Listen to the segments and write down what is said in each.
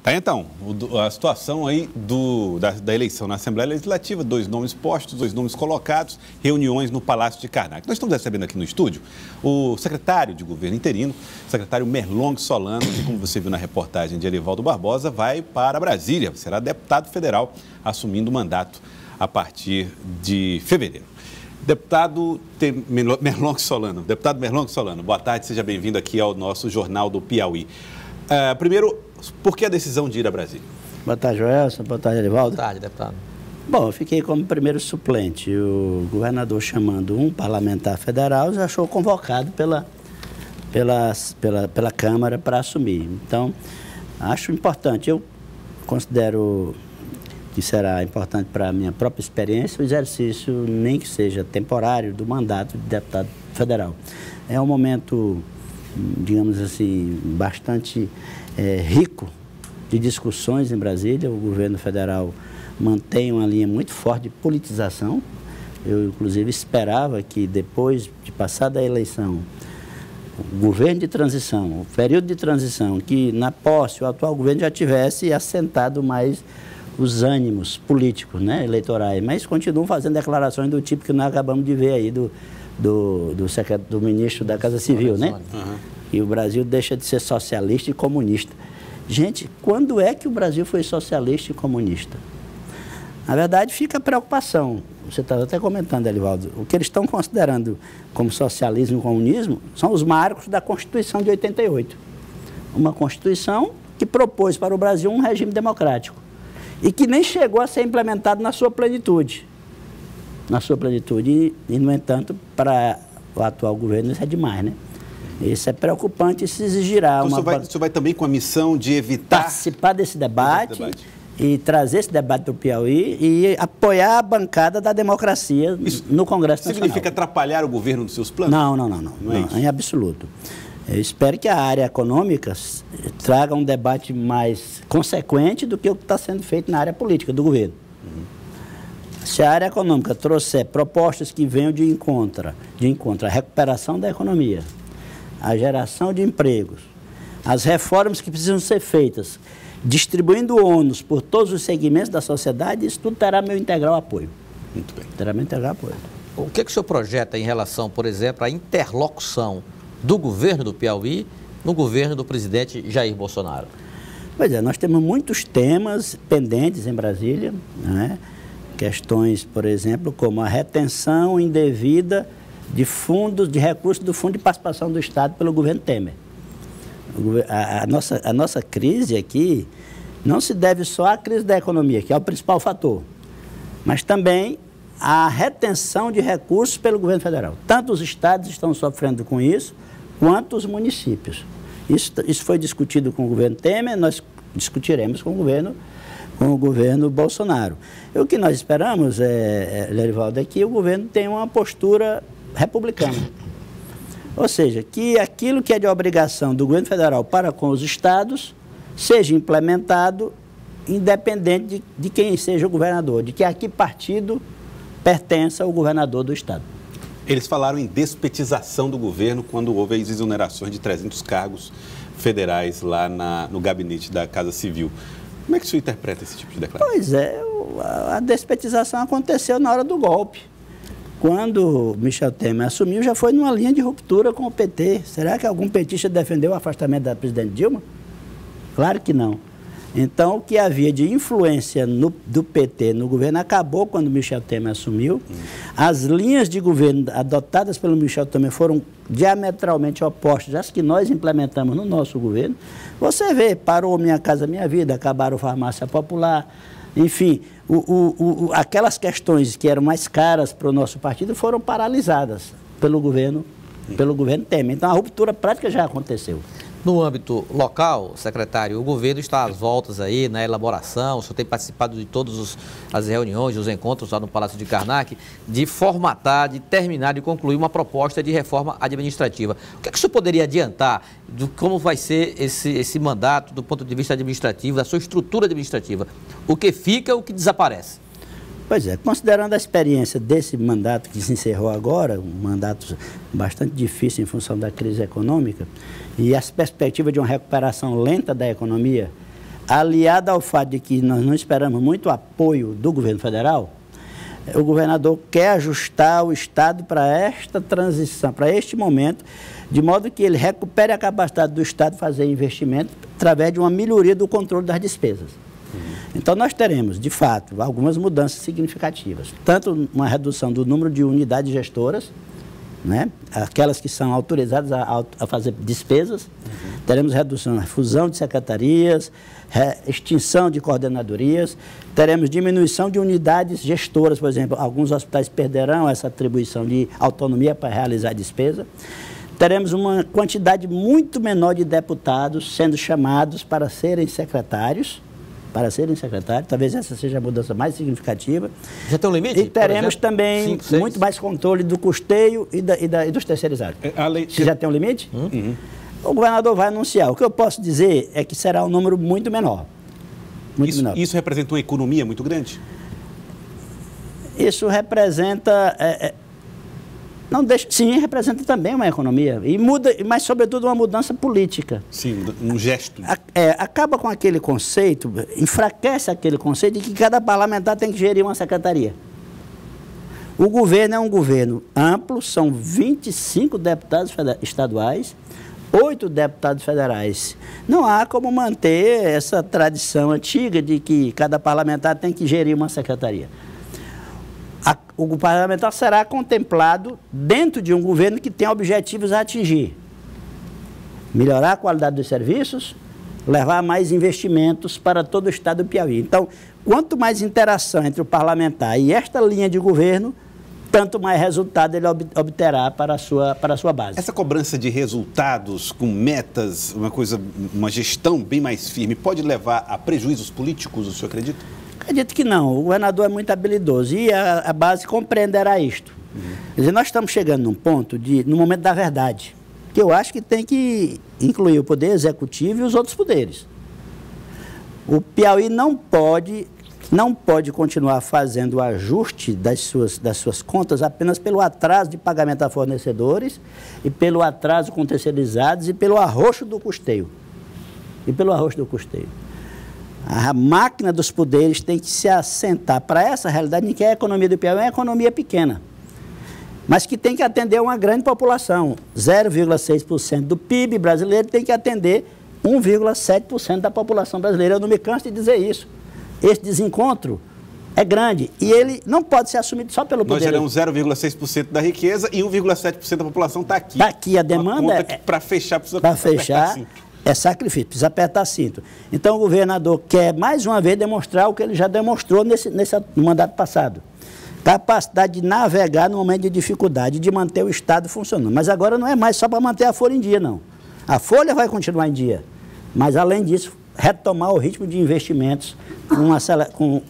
Tá, então, a situação aí da eleição na Assembleia Legislativa, 2 nomes postos, 2 nomes colocados, reuniões no Palácio de Karnak. Nós estamos recebendo aqui no estúdio o secretário de governo interino, secretário Merlong Solano, que, como você viu na reportagem de Erivaldo Barbosa, vai para Brasília, será deputado federal, assumindo o mandato a partir de fevereiro. Deputado Merlong Solano, boa tarde, seja bem-vindo aqui ao nosso Jornal do Piauí. Primeiro, por que a decisão de ir a Brasília? Boa tarde, Joelson. Boa tarde, Erivaldo. Boa tarde, deputado. Bom, eu fiquei como primeiro suplente. O governador, chamando um parlamentar federal, já achou convocado pela Câmara para assumir. Então, acho importante. Eu considero que será importante para a minha própria experiência o exercício, nem que seja temporário, do mandato de deputado federal. É um momento, digamos assim, bastante rico de discussões em Brasília. O governo federal mantém uma linha muito forte de politização. Eu, inclusive, esperava que, depois de passada a eleição, o governo de transição, o período de transição, que na posse o atual governo já tivesse assentado mais os ânimos políticos, né, eleitorais, mas continuam fazendo declarações do tipo que nós acabamos de ver aí do ministro da Casa Civil, né? Uhum. E o Brasil deixa de ser socialista e comunista. Gente, quando é que o Brasil foi socialista e comunista? Na verdade, fica a preocupação. Você estava até comentando, Erivaldo, o que eles estão considerando como socialismo e comunismo são os marcos da Constituição de 88. Uma Constituição que propôs para o Brasil um regime democrático e que nem chegou a ser implementado na sua plenitude. E, no entanto, para o atual governo isso é demais, né? Isso é preocupante, isso exigirá então, o senhor vai também com a missão de evitar... Participar desse debate e trazer esse debate do Piauí e apoiar a bancada da democracia no Congresso Nacional. Significa atrapalhar o governo nos seus planos? Não, em absoluto. Eu espero que a área econômica traga um debate mais consequente do que o que está sendo feito na área política do governo. Se a área econômica trouxer propostas que venham de encontro à recuperação da economia, a geração de empregos, as reformas que precisam ser feitas, distribuindo o ônus por todos os segmentos da sociedade, isso tudo terá meu integral apoio. Muito bem. Terá meu integral apoio. O que o senhor projeta em relação, por exemplo, à interlocução do governo do Piauí no governo do presidente Jair Bolsonaro? Pois é, nós temos muitos temas pendentes em Brasília, né? Questões, por exemplo, como a retenção indevida de recursos do Fundo de Participação do Estado pelo governo Temer. A nossa crise aqui não se deve só à crise da economia, que é o principal fator, mas também à retenção de recursos pelo governo federal. Tanto os estados estão sofrendo com isso, quanto os municípios. Isso foi discutido com o governo Temer, nós discutiremos com o governo Bolsonaro. E o que nós esperamos, Erivaldo, é que o governo tenha uma postura republicana. Ou seja, que aquilo que é de obrigação do governo federal para com os estados seja implementado independente de quem seja o governador, de que a que partido pertença ao governador do estado. Eles falaram em despetização do governo quando houve as exonerações de 300 cargos federais lá no gabinete da Casa Civil. Como é que o senhor interpreta esse tipo de declaração? Pois é, a despetização aconteceu na hora do golpe. Quando Michel Temer assumiu, já foi numa linha de ruptura com o PT. Será que algum petista defendeu o afastamento da presidente Dilma? Claro que não. Então, o que havia de influência do PT no governo acabou quando Michel Temer assumiu. As linhas de governo adotadas pelo Michel Temer foram diametralmente opostas às que nós implementamos no nosso governo. Você vê, parou Minha Casa Minha Vida, acabaram Farmácia Popular, enfim, aquelas questões que eram mais caras para o nosso partido foram paralisadas pelo governo Temer. Então, a ruptura prática já aconteceu. No âmbito local, secretário, o governo está às voltas aí na elaboração, o senhor tem participado de todas as reuniões, os encontros lá no Palácio de Karnak, de formatar, de terminar, de concluir uma proposta de reforma administrativa. O que é que o senhor poderia adiantar de como vai ser esse mandato do ponto de vista administrativo, da sua estrutura administrativa? O que fica, o que desaparece? Pois é, considerando a experiência desse mandato que se encerrou agora, um mandato bastante difícil em função da crise econômica, e as perspectivas de uma recuperação lenta da economia, aliado ao fato de que nós não esperamos muito apoio do governo federal, o governador quer ajustar o Estado para esta transição, para este momento, de modo que ele recupere a capacidade do Estado de fazer investimento através de uma melhoria do controle das despesas. Então, nós teremos, de fato, algumas mudanças significativas. Tanto uma redução do número de unidades gestoras, né? Aquelas que são autorizadas a fazer despesas. Teremos redução, fusão de secretarias, extinção de coordenadorias. Teremos diminuição de unidades gestoras, por exemplo. Alguns hospitais perderão essa atribuição de autonomia para realizar a despesa. Teremos uma quantidade muito menor de deputados sendo chamados para serem secretários. Talvez essa seja a mudança mais significativa. Já tem um limite? E teremos também 5, muito mais controle do custeio e dos terceirizados. Se já tem um limite? O governador vai anunciar. O que eu posso dizer é que será um número muito menor. Isso representa uma economia muito grande? Isso representa... Sim, representa também uma economia, e muda, mas sobretudo uma mudança política. Sim, um gesto. Acaba com aquele conceito, enfraquece aquele conceito de que cada parlamentar tem que gerir uma secretaria. O governo é um governo amplo, são 25 deputados estaduais, 8 deputados federais. Não há como manter essa tradição antiga de que cada parlamentar tem que gerir uma secretaria. O parlamentar será contemplado dentro de um governo que tem objetivos a atingir. Melhorar a qualidade dos serviços, levar mais investimentos para todo o estado do Piauí. Então, quanto mais interação entre o parlamentar e esta linha de governo, tanto mais resultado ele obterá para a sua base. Essa cobrança de resultados com metas, uma gestão bem mais firme, pode levar a prejuízos políticos, o senhor acredita? Acredito que não. O governador é muito habilidoso e a base compreenderá isto. Quer dizer, nós estamos chegando num ponto, no momento da verdade, que eu acho que tem que incluir o poder executivo e os outros poderes. O Piauí não pode continuar fazendo o ajuste das suas contas apenas pelo atraso de pagamento a fornecedores e pelo atraso com terceirizados e pelo arroxo do custeio. A máquina dos poderes tem que se assentar para essa realidade em que a economia do Piauí é uma economia pequena, mas que tem que atender uma grande população. 0,6% do PIB brasileiro tem que atender 1,7% da população brasileira. Eu não me canso de dizer isso. Esse desencontro é grande e ele não pode ser assumido só pelo poder. Nós geramos 0,6% da riqueza e 1,7% da população está aqui. Está aqui, a demanda para fechar, precisa é sacrifício, precisa apertar cinto. Então o governador quer mais uma vez demonstrar o que ele já demonstrou no mandato passado. Capacidade de navegar no momento de dificuldade, de manter o Estado funcionando. Mas agora não é mais só para manter a folha em dia, não. A folha vai continuar em dia, mas além disso, retomar o ritmo de investimentos com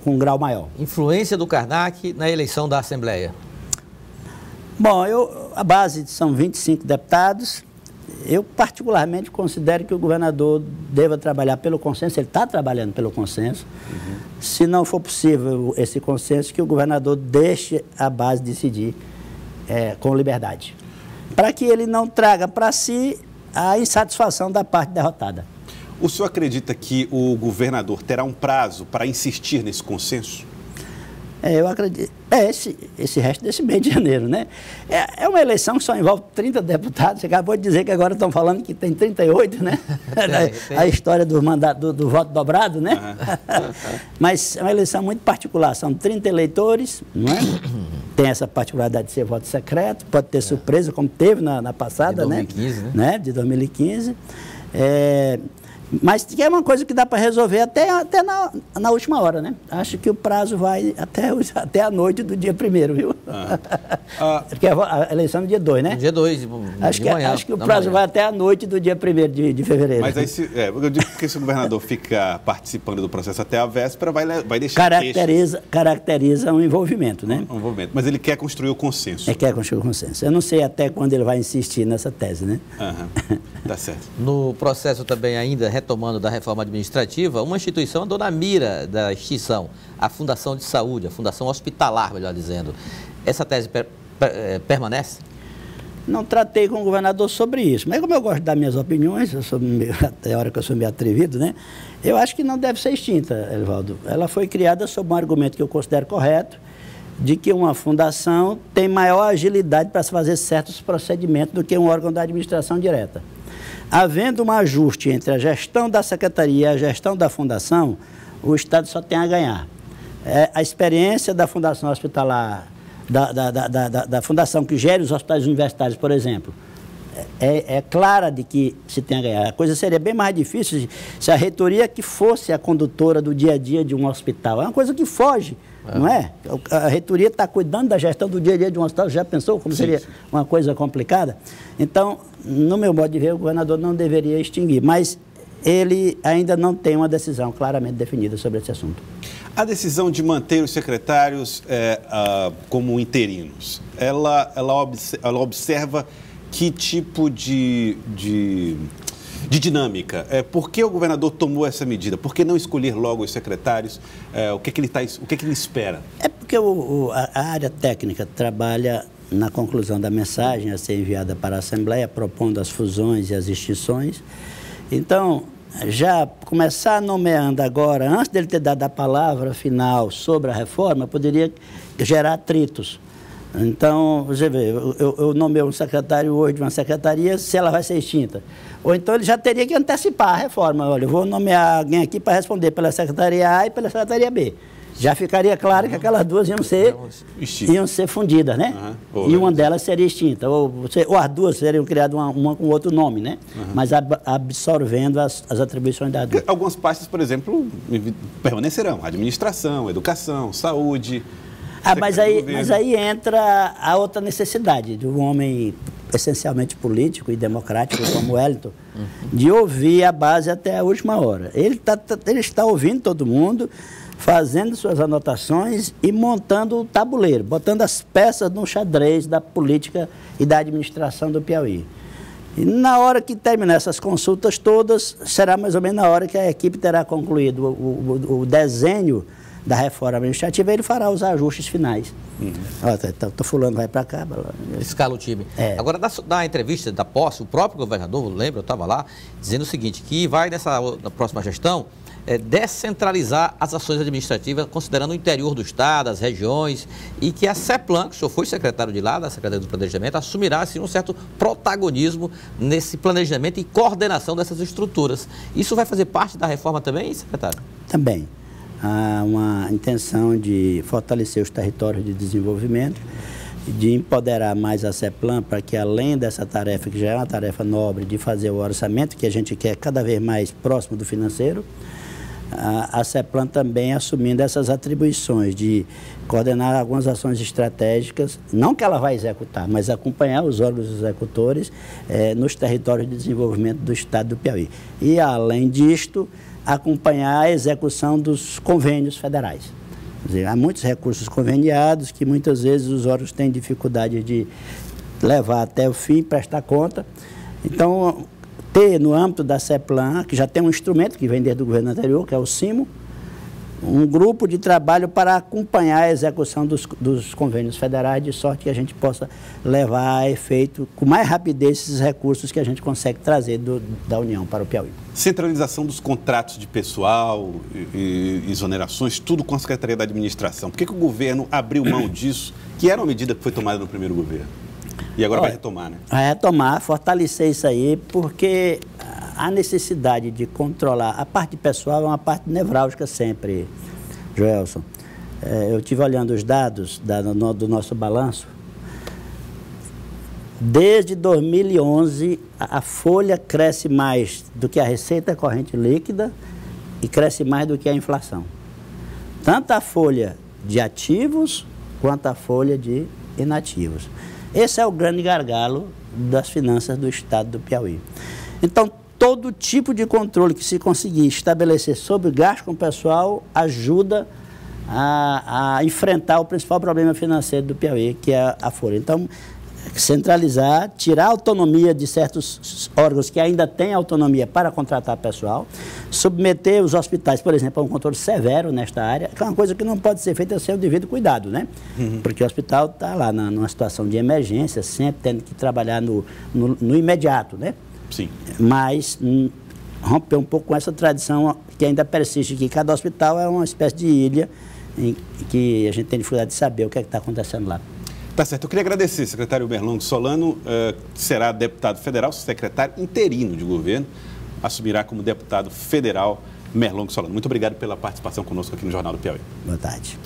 um grau maior. Influência do Karnak na eleição da Assembleia? Bom, a base são 25 deputados. Eu, particularmente, considero que o governador deva trabalhar pelo consenso. Ele está trabalhando pelo consenso. Se não for possível esse consenso, que o governador deixe a base decidir com liberdade, para que ele não traga para si a insatisfação da parte derrotada. O senhor acredita que o governador terá um prazo para insistir nesse consenso? Eu acredito. Esse resto desse mês de janeiro, né? É uma eleição que só envolve 30 deputados. Você acabou de dizer que agora estão falando que tem 38, né? A história do mandato, do voto dobrado, né? Mas é uma eleição muito particular. São 30 eleitores, não é? Tem essa particularidade de ser voto secreto, pode ter surpresa, como teve na passada, de 2015, né? De 2015. Mas que é uma coisa que dá para resolver até na última hora, né? Acho que o prazo vai até a noite do dia 1º, viu? Porque a eleição é no dia 2, né? No dia 2, acho que o prazo vai até a noite do dia 1º de fevereiro. Mas aí, eu digo que se o governador fica participando do processo até a véspera, vai deixar caracteriza um envolvimento, né? Um envolvimento. Mas ele quer construir o consenso. Ele quer construir o consenso. Eu não sei até quando ele vai insistir nessa tese, né? Tá certo. No processo também ainda, retomando da reforma administrativa, uma instituição andou na mira da extinção, a Fundação de Saúde, a Fundação Hospitalar, melhor dizendo. Essa tese permanece? Não tratei com o governador sobre isso. Mas como eu gosto de dar minhas opiniões, até a hora que eu sou meio atrevido, né? Eu acho que não deve ser extinta, Elivaldo. Ela foi criada sob um argumento que eu considero correto, de que uma fundação tem maior agilidade para se fazer certos procedimentos do que um órgão da administração direta. Havendo um ajuste entre a gestão da secretaria e a gestão da fundação, o Estado só tem a ganhar. A experiência da Fundação Hospitalar, da fundação que gere os hospitais universitários, por exemplo, é clara de que se tem a ganhar. A coisa seria bem mais difícil se a reitoria que fosse a condutora do dia a dia de um hospital. É uma coisa que foge, não é? A reitoria está cuidando da gestão do dia a dia de um hospital. Já pensou como seria uma coisa complicada? Então, no meu modo de ver, o governador não deveria extinguir, mas ele ainda não tem uma decisão claramente definida sobre esse assunto. A decisão de manter os secretários como interinos, ela observa que tipo de dinâmica? Por que o governador tomou essa medida? Por que não escolher logo os secretários? O que ele espera? É porque a área técnica trabalha na conclusão da mensagem a ser enviada para a Assembleia, propondo as fusões e as extinções. Então, já começar nomeando agora, antes dele ter dado a palavra final sobre a reforma, poderia gerar atritos. Então, você vê, eu nomeio um secretário hoje de uma secretaria, se ela vai ser extinta. Ou então ele já teria que antecipar a reforma. Olha, eu vou nomear alguém aqui para responder pela secretaria A e pela secretaria B. Já ficaria claro que aquelas duas iam ser fundidas, né? E uma delas seria extinta. Ou as duas seriam criadas uma com outro nome, né? Mas absorvendo as atribuições das duas. Algumas pastas, por exemplo, permanecerão. Administração, educação, saúde. Mas aí entra a outra necessidade de um homem essencialmente político e democrático como Wellington, de ouvir a base até a última hora. Ele está ouvindo todo mundo, fazendo suas anotações e montando o tabuleiro, botando as peças no xadrez da política e da administração do Piauí. E na hora que terminar essas consultas todas, será mais ou menos na hora que a equipe terá concluído o desenho da reforma administrativa, ele fará os ajustes finais. Tô fulano vai para cá. Escala o time. Agora, da entrevista da posse, o próprio governador, lembra, eu estava lá, dizendo o seguinte, que vai na próxima gestão descentralizar as ações administrativas, considerando o interior do Estado, as regiões, e que a CEPLAN, que o senhor foi secretário de lá, da Secretaria do Planejamento, assumirá assim, um certo protagonismo nesse planejamento e coordenação dessas estruturas. Isso vai fazer parte da reforma também, secretário? Também. Há uma intenção de fortalecer os territórios de desenvolvimento, de empoderar mais a CEPLAN para que, além dessa tarefa, que já é uma tarefa nobre, de fazer o orçamento, que a gente quer cada vez mais próximo do financeiro, a CEPLAN também assumindo essas atribuições de coordenar algumas ações estratégicas, não que ela vai executar, mas acompanhar os órgãos executores nos territórios de desenvolvimento do Estado do Piauí. E, além disto, acompanhar a execução dos convênios federais. Quer dizer, há muitos recursos conveniados que muitas vezes os órgãos têm dificuldade de levar até o fim, prestar conta. Então, ter no âmbito da CEPLAN, que já tem um instrumento que vem desde o governo anterior, que é o CIMO, um grupo de trabalho para acompanhar a execução dos convênios federais, de sorte que a gente possa levar a efeito com mais rapidez esses recursos que a gente consegue trazer da União para o Piauí. Centralização dos contratos de pessoal, e exonerações, tudo com a Secretaria da Administração. Por que o governo abriu mão disso, que era uma medida que foi tomada no primeiro governo? E agora vai retomar, né? Vai retomar, fortalecer isso aí, porque a necessidade de controlar a parte pessoal é uma parte nevrálgica sempre, Joelson. Eu estive olhando os dados do nosso balanço. Desde 2011, a folha cresce mais do que a receita corrente líquida e cresce mais do que a inflação. Tanto a folha de ativos quanto a folha de inativos. Esse é o grande gargalo das finanças do Estado do Piauí. Então, todo tipo de controle que se conseguir estabelecer sobre o gasto com o pessoal ajuda a enfrentar o principal problema financeiro do Piauí, que é a folha. Então, centralizar, tirar a autonomia de certos órgãos que ainda têm autonomia para contratar pessoal, submeter os hospitais, por exemplo, a um controle severo nesta área, que é uma coisa que não pode ser feita sem o devido cuidado, né? Porque o hospital está lá numa situação de emergência, sempre tendo que trabalhar no imediato, né? Sim. Mas romper um pouco com essa tradição que ainda persiste, que cada hospital é uma espécie de ilha em que a gente tem dificuldade de saber o que é que está acontecendo lá. Tá certo. Eu queria agradecer, secretário Merlong Solano, será deputado federal, secretário interino de governo, assumirá como deputado federal Merlong Solano. Muito obrigado pela participação conosco aqui no Jornal do Piauí. Boa tarde.